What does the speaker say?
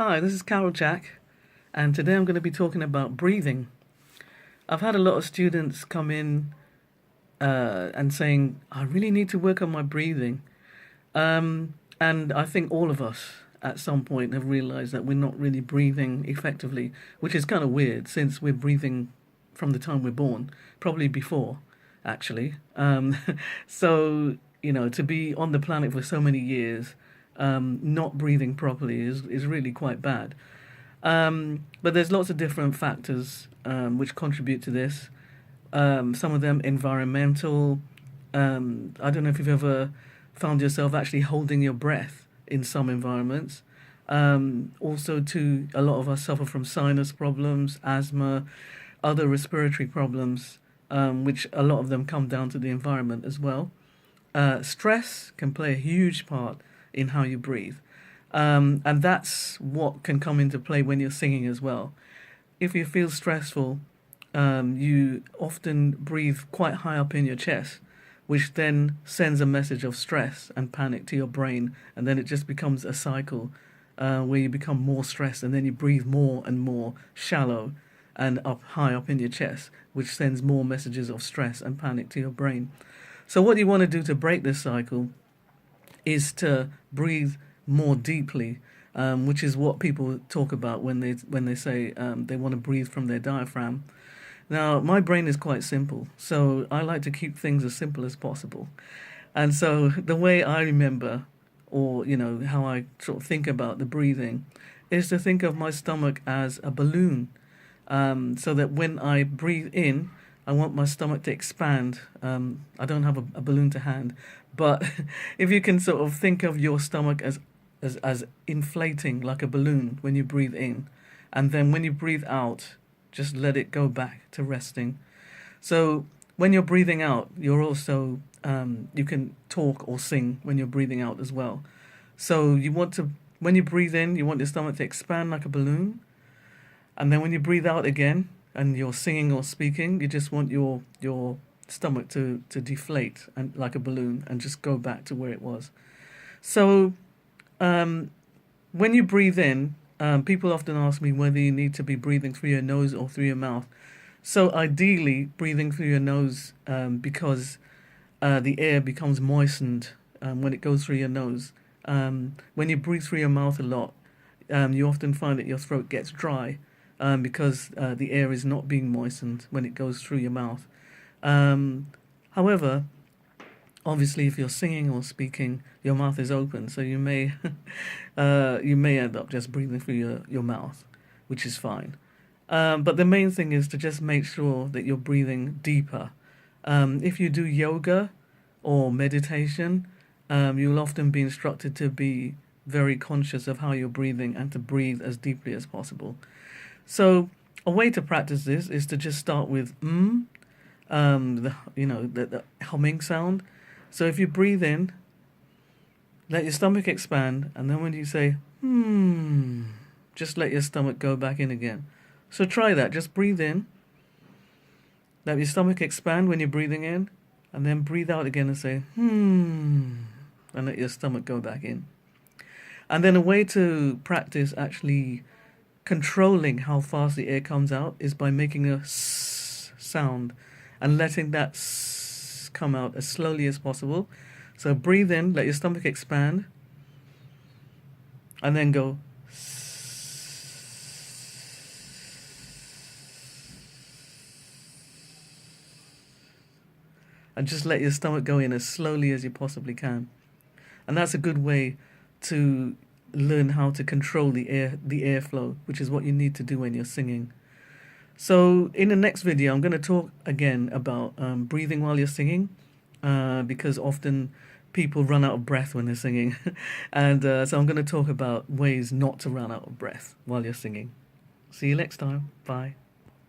Hi, this is Carol Jack, and today I'm going to be talking about breathing. I've had a lot of students come in and saying, I really need to work on my breathing. And I think all of us at some point have realized that we're not really breathing effectively, which is kind of weird since we're breathing from the time we're born, probably before, actually. So, to be on the planet for so many years, not breathing properly is really quite bad. But there's lots of different factors which contribute to this. Some of them environmental. I don't know if you've ever found yourself actually holding your breath in some environments. Also, too, a lot of us suffer from sinus problems, asthma, other respiratory problems, which a lot of them come down to the environment as well. Stress can play a huge part in how you breathe. And that's what can come into play when you're singing as well. If you feel stressful, you often breathe quite high up in your chest, which then sends a message of stress and panic to your brain, and then it just becomes a cycle where you become more stressed, and then you breathe more and more shallow and up high up in your chest, which sends more messages of stress and panic to your brain. So what you want to do to break this cycle is to breathe more deeply, which is what people talk about when they say they want to breathe from their diaphragm. Now, my brain is quite simple, so I like to keep things as simple as possible. And so the way I remember, or how I sort of think about the breathing, is to think of my stomach as a balloon, so that when I breathe in, I want my stomach to expand. I don't have a balloon to hand, but if you can sort of think of your stomach as inflating like a balloon when you breathe in, and then when you breathe out, just let it go back to resting. So when you're breathing out, you're also you can talk or sing when you're breathing out as well. So when you breathe in, you want your stomach to expand like a balloon, and then when you breathe out again and you're singing or speaking, you just want your stomach to deflate and like a balloon and just go back to where it was. So um, when you breathe in, people often ask me whether you need to be breathing through your nose or through your mouth. So ideally, breathing through your nose, because the air becomes moistened when it goes through your nose. When you breathe through your mouth a lot, you often find that your throat gets dry, because the air is not being moistened when it goes through your mouth. However, obviously, if you're singing or speaking, your mouth is open, so you may end up just breathing through your mouth, which is fine. But the main thing is to just make sure that you're breathing deeper. If you do yoga or meditation, you'll often be instructed to be very conscious of how you're breathing and to breathe as deeply as possible. So a way to practice this is to just start with the humming sound. So if you breathe in, let your stomach expand, and then when you say just let your stomach go back in again. So try that. Just breathe in, let your stomach expand when you're breathing in, and then breathe out again and say and let your stomach go back in. And then a way to practice actually controlling how fast the air comes out is by making a sound and letting that come out as slowly as possible. So breathe in, let your stomach expand, and then go. And just let your stomach go in as slowly as you possibly can. And that's a good way to learn how to control the airflow, which is what you need to do when you're singing. So in the next video, I'm going to talk again about breathing while you're singing, because often people run out of breath when they're singing. And so I'm going to talk about ways not to run out of breath while you're singing. See you next time. Bye.